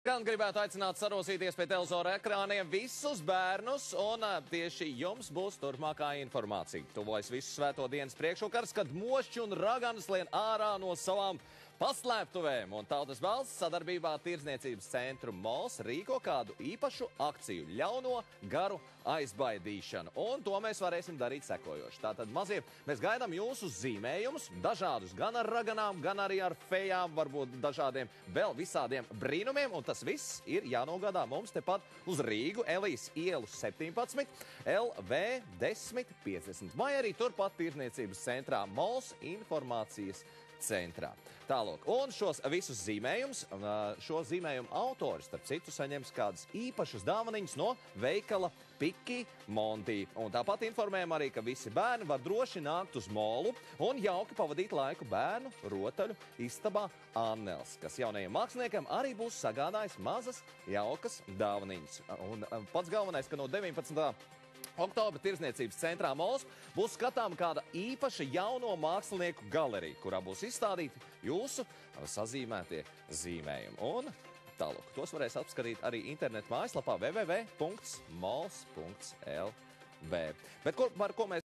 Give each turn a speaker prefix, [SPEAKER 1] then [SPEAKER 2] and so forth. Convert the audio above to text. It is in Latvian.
[SPEAKER 1] Gan gribētu aicināt sarosīties pie televizora ekrāniem visus bērnus, un tieši jums būs turpmākā informācija. Tuvojas visu svēto dienas priekšvakars, kad mošķi un raganas lien ārā no savām paslēptuvēm, un Tautas balss sadarbībā Tirdzniecības centru Mols rīko kādu īpašu akciju - ļauno garu aizbaidīšanu, un to mēs varēsim darīt sekojoši. Tātad, mazie, mēs gaidām jūsu zīmējumus, dažādus gan ar raganām, gan arī ar fejām, varbūt dažādiem vēl visādiem brīnumiem, un tas viss ir jānogādā mums tepat uz Rīgu, Elijas ielu 17, LV 1050, vai arī turpat Tirdzniecības centrā Mols informācijas centrā. Tālūk, un šos visus zīmējumus, šo zīmējumu autori, starp citu, saņems kādas īpašas dāvaniņas no veikala Piki Monti. Un tāpat informējam arī, ka visi bērni var droši nākt uz Molu un jauki pavadīt laiku bērnu rotaļu istabā Annels, kas jaunajiem māksliniekiem arī būs sagādājis mazas jaukas dāvaniņas. Un pats galvenais, ka no 19. Oktobra Tirdzniecības centrā Mols būs skatām kāda īpaša jauno mākslinieku galerija, kurā būs izstādīti jūsu sazīmētie zīmējumi. Un tālūk, tos varēs apskatīt arī internetu mājaslapā www.mols.lv. Bet par ko mēs